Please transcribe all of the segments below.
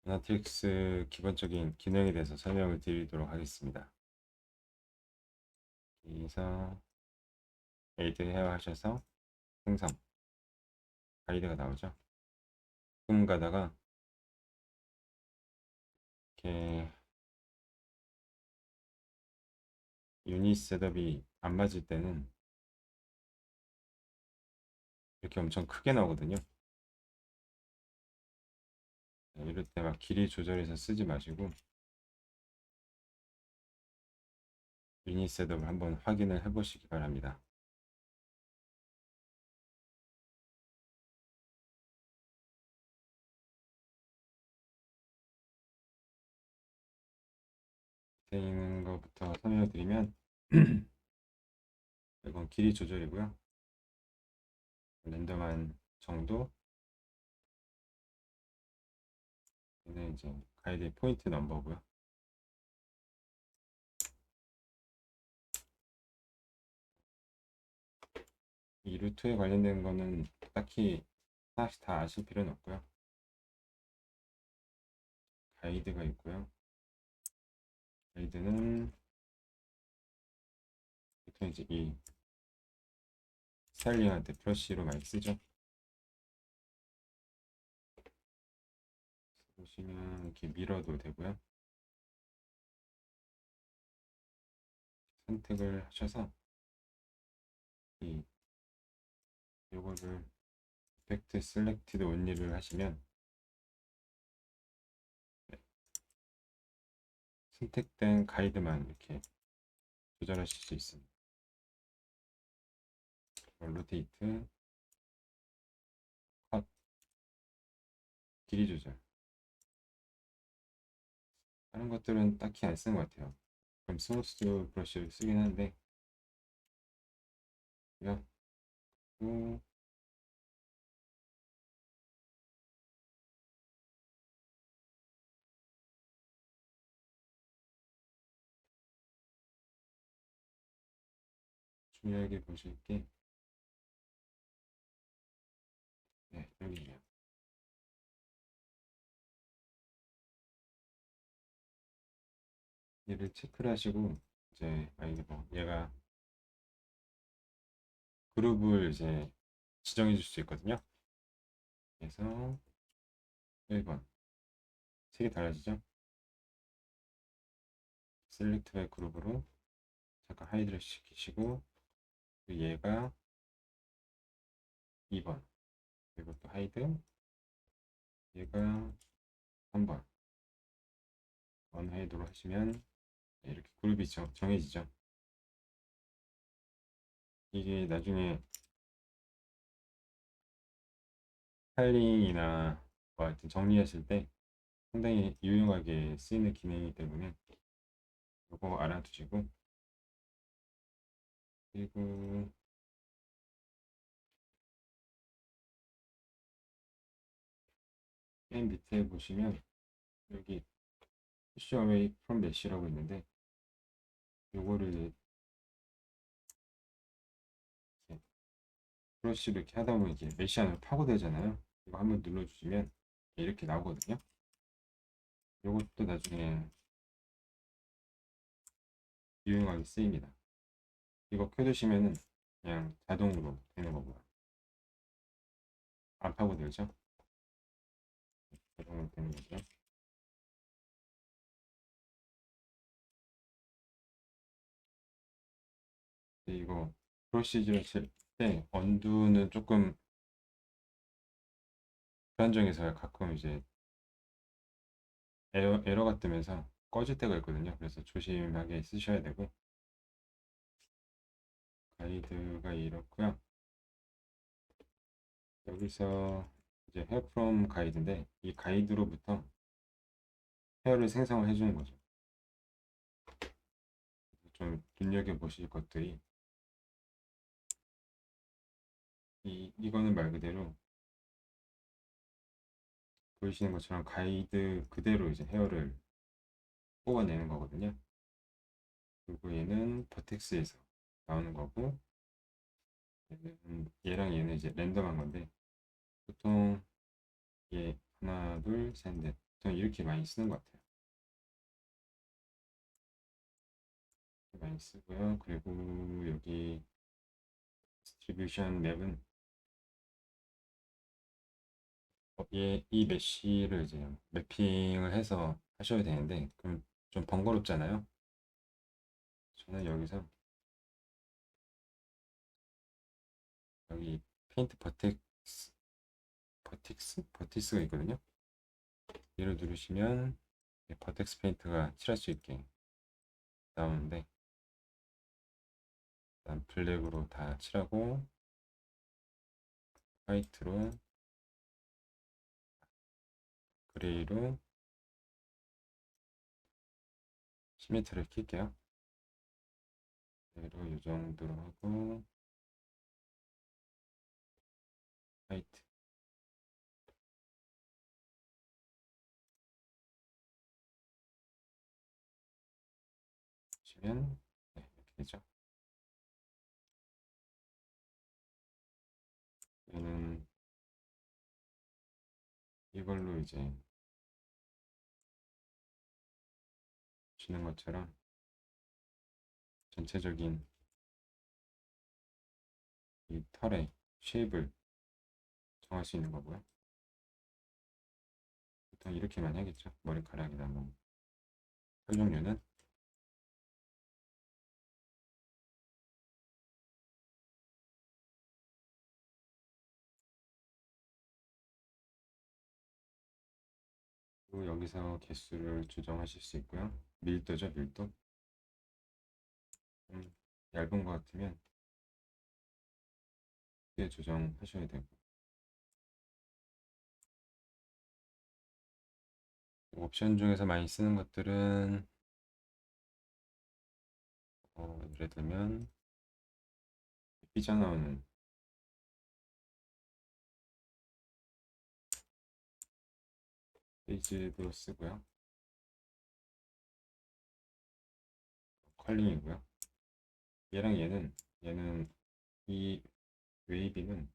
아나틱스 기본적인 기능에 대해서 설명을 드리도록 하겠습니다. 여기서 에이드 헤어 하셔서 생성 가이드가 나오죠. 조금 가다가 이렇게 유닛 셋업이 안 맞을 때는 이렇게 엄청 크게 나오거든요. 이럴 때 막 길이 조절해서 쓰지 마시고 유닛 셋업을 한번 확인을 해 보시기 바랍니다. 밑에 있는 것부터 설명을 드리면 이건 길이 조절이고요. 랜덤한 정도, 얘는 이제 가이드의 포인트 넘버고요. 이 루트에 관련된 거는 딱히 하나씩 다 아실 필요는 없고요. 가이드가 있고요. 가이드는 보통 이제 이 스타일링할 때 브러쉬로 많이 쓰죠. 보시면 이렇게 밀어도 되고요. 선택을 하셔서 이 요거를 이펙트 셀렉티드 온리를 하시면 선택된 가이드만 이렇게 조절하실 수 있습니다. 로테이트, 컷, 길이 조절. 다른 것들은 딱히 안 쓰는 것 같아요. 그럼 스무스 브러쉬를 쓰긴 하는데, 그리고 중요하게 보실 게, 네, 여기에요. 얘를 체크를 하시고, 이제, 만약에 뭐, 얘가 그룹을 이제 지정해 줄 수 있거든요. 그래서 1번. 색이 달라지죠? 셀렉트 바이 그룹으로 잠깐 하이드를 시키시고, 얘가 2번. 그리고 또 하이드, 얘가 3번. 원하이드로 하시면 이렇게 그룹이 정해지죠. 이게 나중에 스타일링이나 뭐 하여튼 정리하실 때 상당히 유용하게 쓰이는 기능이기 때문에 이거 알아두시고, 그리고 맨 밑에 보시면 여기 push away from mesh라고 있는데 요거를 이렇게 브러쉬로 이렇게 하다 보면 이게 메쉬 안으로 파고들잖아요. 이거 한번 눌러주시면 이렇게 나오거든요. 요것도 나중에 유용하게 쓰입니다. 이거 켜두시면은 그냥 자동으로 되는 거고요. 안 파고들죠? 자동으로 되는 거죠. 근데 이거 브러쉬를 칠 때 언두는 조금 불안정해서 가끔 이제 에러가 뜨면서 꺼질 때가 있거든요. 그래서 조심하게 쓰셔야 되고, 가이드가 이렇고요. 여기서 이제 헤어 프롬 가이드인데 이 가이드로부터 헤어를 생성을 해주는 거죠. 좀 눈여겨 보실 것들이 이거는 말 그대로 보이시는 것처럼 가이드 그대로 이제 헤어를 뽑아내는 거거든요. 그리고 얘는 버텍스에서 나오는 거고, 얘랑 얘는 이제 랜덤한 건데 보통 얘 하나 둘 셋 넷 보통 이렇게 많이 쓰는 것 같아요. 많이 쓰고요. 그리고 여기 디스트리뷰션 맵은 이 메쉬를 이제 매핑을 해서 하셔야 되는데 그럼 좀 번거롭잖아요. 저는 여기서 여기 페인트 버텍스가 있거든요. 얘를 누르시면 버텍스 페인트가 칠할 수 있게 나오는데 일단 블랙으로 다 칠하고 화이트로 그레이로 시메트를 킬게요. 그대로 이 정도로 하고 화이트 치면 이렇게 되죠. 얘는 이걸로 이제 보시는 것처럼 전체적인 이 털의 쉐입을 정할 수 있는 거고요. 보통 이렇게만 하겠죠. 머리카락이나 뭐 털 종류는. 그리고 여기서 개수를 조정하실 수 있고요. 밀도죠, 밀도. 얇은 것 같으면 크게 조정하셔야 되고. 옵션 중에서 많이 쓰는 것들은 예를 들면 삐져나오는 페이지도 쓰고요. 컬링이고요. 얘랑 얘는 이 웨이비는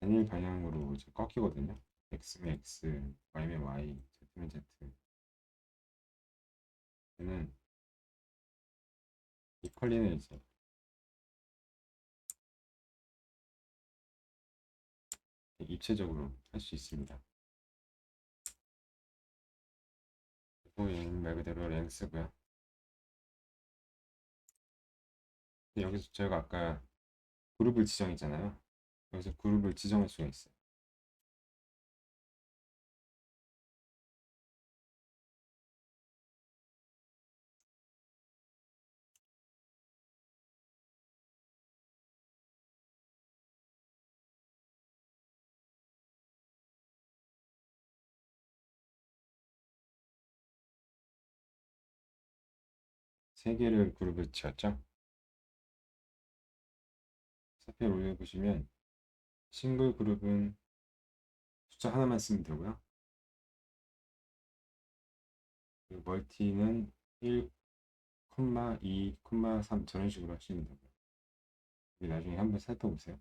단일 방향으로 이제 꺾이거든요. X면 X, Y면 Y, Z면 Z. 얘는 이 컬링은 이제 입체적으로 할 수 있습니다. 그리고 얘는 말 그대로 랭스고요. 여기서 저희가 아까 그룹을 지정했잖아요. 여기서 그룹을 지정할 수가 있어요. 세 개를 그룹을 지었죠. 사표 올려보시면 싱글 그룹은 숫자 하나만 쓰면 되고요. 그리고 멀티는 1, 2, 3 저런 식으로 하시면 되고요. 나중에 한번 살펴보세요.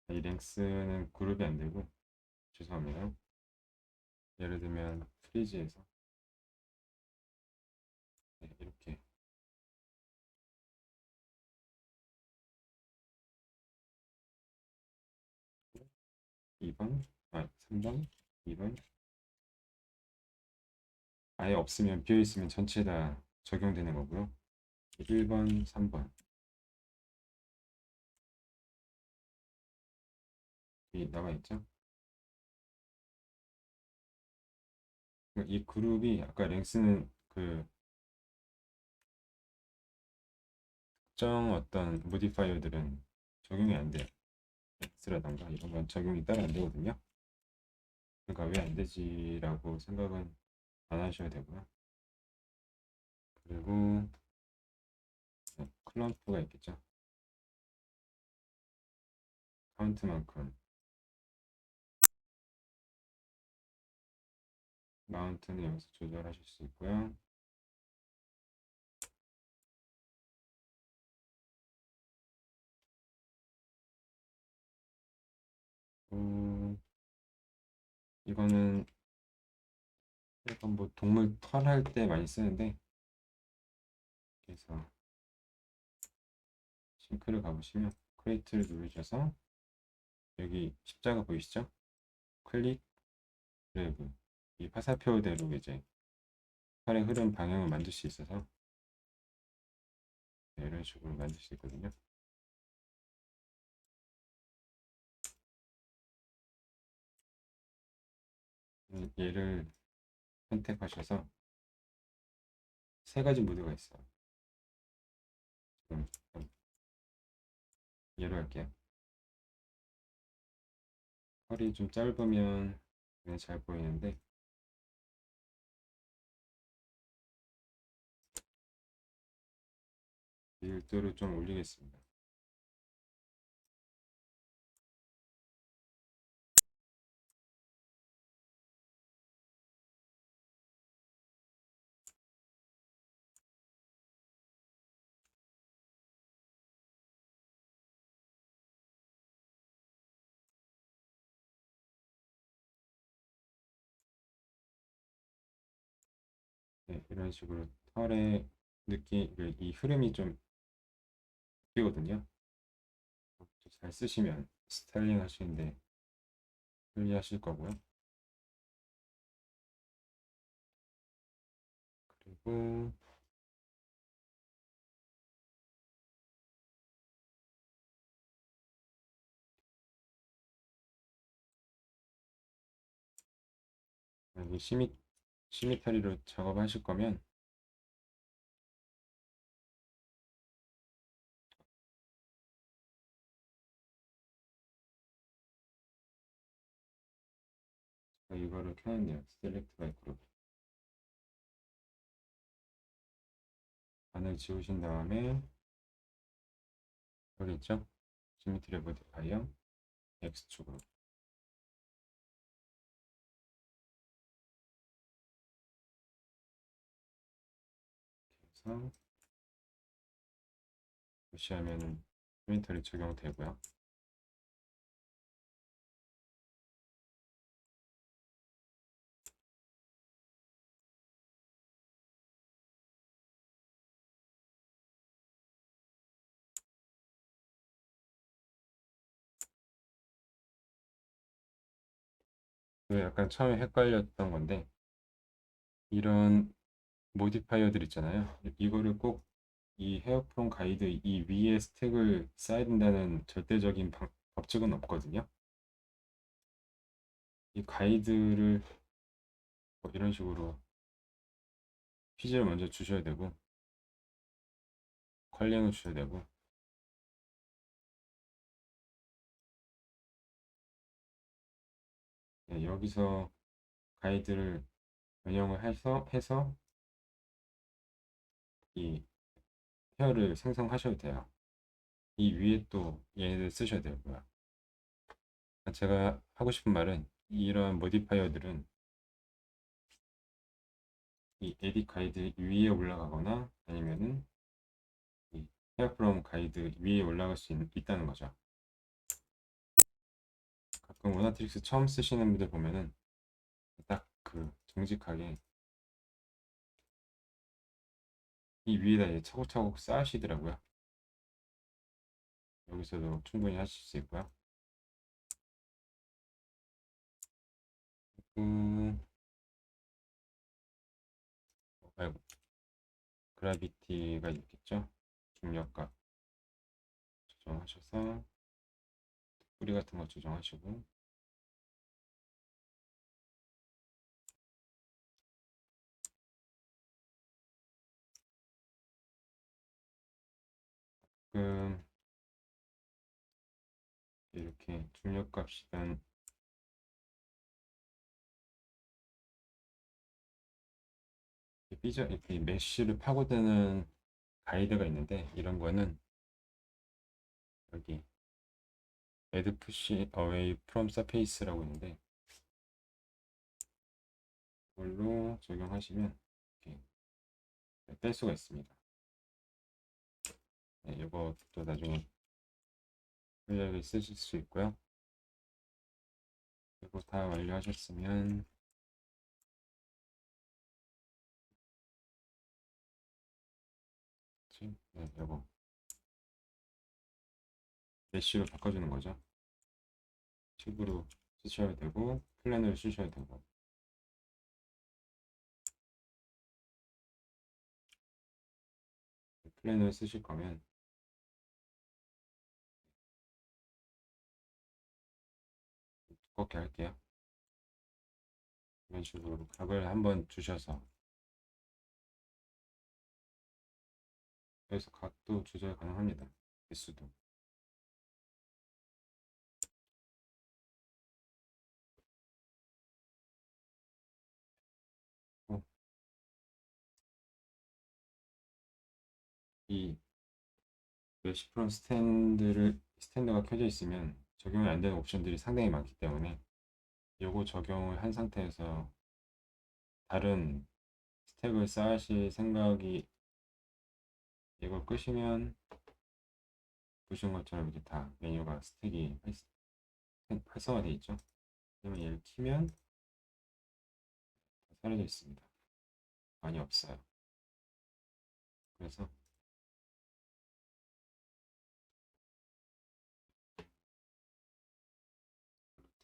아, 이 랭스는 그룹이 안 되고 죄송합니다. 예를 들면 프리즈에서 이렇게 2번, 3번, 2번 아예 없으면 비어있으면 전체 다 적용되는 거고요. 1번, 3번 이 나와 있죠. 이 그룹이 아까 랭스는 그 특정 어떤 모디파이어들은 적용이 안 돼요. X라던가 이런 건 적용이 따로 안 되거든요. 그러니까 왜 안 되지라고 생각은 안 하셔야 되고요. 그리고 클럼프가 있겠죠. 카운트만큼 마운트는 여기서 조절하실 수 있고요. 이거는 약간 뭐 동물 털 할 때 많이 쓰는데, 그래서 싱크를 가보시면 크리에이트를 누르셔서 여기 십자가 보이시죠? 클릭, 드래그. 이 화살표대로 이제 털의 흐름 방향을 만들 수 있어서 네, 이런 식으로 만들 수 있거든요. 얘를 선택하셔서 세 가지 모드가 있어요. 얘로 할게요. 털이 좀 짧으면 눈에 잘 보이는데, 밀도를 좀 올리겠습니다. 네, 이런 식으로 털의 느낌, 이 흐름이 좀 바뀌거든요. 잘 쓰시면 스타일링 하시는데 편리하실 거고요. 그리고 만약에 시미터리로 작업하실 거면 이거를 켜놨네요. 셀렉트 바이 그룹. 반을 지우신 다음에 여기 있죠? 시미트리 모디파이어 X축으로 해서 무시하면 시미터리 적용되고요. 이거 약간 처음에 헷갈렸던 건데 이런 모디파이어들 있잖아요. 이거를 꼭 이 헤어프롬 가이드 이 위에 스택을 쌓아야 된다는 절대적인 법칙은 없거든요. 이 가이드를 뭐 이런 식으로 퀴즈를 먼저 주셔야 되고 컬링을 주셔야 되고 네, 여기서 가이드를 변형을 해서 이 헤어를 생성하셔도 돼요. 이 위에 또 얘네들 쓰셔야 되고요. 제가 하고 싶은 말은 이런 모디파이어들은 이 에디 가이드 위에 올라가거나 아니면은 이 헤어 프롬 가이드 위에 올라갈 수 있다는 거죠. 가끔 워너트릭스 처음 쓰시는 분들 보면은 딱 그 정직하게 이 위에다 이제 차곡차곡 쌓으시더라고요. 여기서도 충분히 하실 수 있고요. 음, 아이고, 그라비티가 있겠죠? 중력값 조정하셔서 뿌리 같은 거 조정하시고 그 이렇게 출력값이든 이렇게 메쉬를 파고드는 가이드가 있는데, 이런 거는 여기 add push away from surface라고 있는데, 이걸로 적용하시면 이렇게 뺄 수가 있습니다. 네, 이것도 나중에 편리하게 쓰실 수 있고요. 이거 다 완료하셨으면 네, 이거 메쉬로 바꿔주는 거죠. 튜브로 쓰셔야 되고 플랜을 쓰셔야 되고, 플랜을 쓰실 거면 두껍게 할게요. 이런 식으로 각을 한번 주셔서, 여기서 각도 조절 가능합니다. 개수도. 이 메쉬 프롬 스탠드가 켜져 있으면 적용이 안 되는 옵션들이 상당히 많기 때문에, 요거 적용을 한 상태에서 다른 스택을 쌓으실 생각이, 이걸 끄시면 보시는 것처럼 이렇게 다 메뉴가 스택이 활성화되어 있죠. 그러면 얘를 키면 다 사라져 있습니다. 많이 없어요. 그래서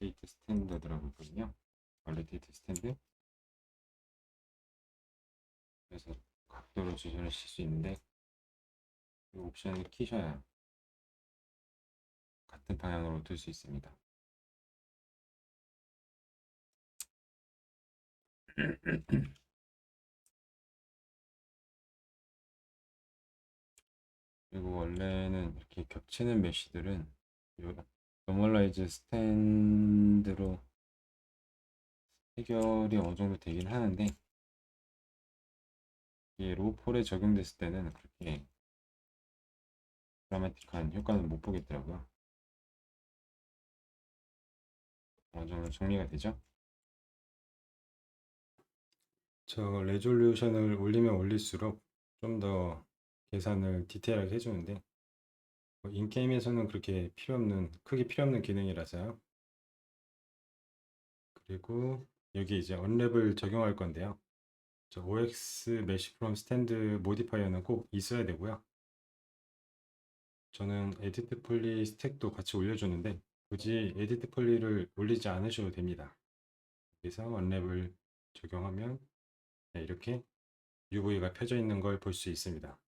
로테이트 스탠더드라고 있거든요. 로테이트 스탠드. 그래서 각도를 조절하실 수 있는데, 이 옵션을 키셔야 같은 방향으로 둘 수 있습니다. 그리고 원래는 이렇게 겹치는 메쉬들은 노멀라이즈 스탠드로 해결이 어느 정도 되긴 하는데, 이게 로우4에 적용됐을 때는 그렇게 드라마틱한 효과는 못 보겠더라고요. 어느 정도 정리가 되죠? 저 레졸루션을 올리면 올릴수록 좀 더 계산을 디테일하게 해주는데, 인게임에서는 그렇게 크게 필요 없는 기능이라서요. 그리고 여기 이제 언랩을 적용할 건데요. 저 OX 메쉬 프롬 스탠드 모디파이어는 꼭 있어야 되고요. 저는 에디트 폴리 스택도 같이 올려주는데, 굳이 에디트 폴리를 올리지 않으셔도 됩니다. 그래서 언랩을 적용하면 이렇게 UV가 펴져 있는 걸 볼 수 있습니다.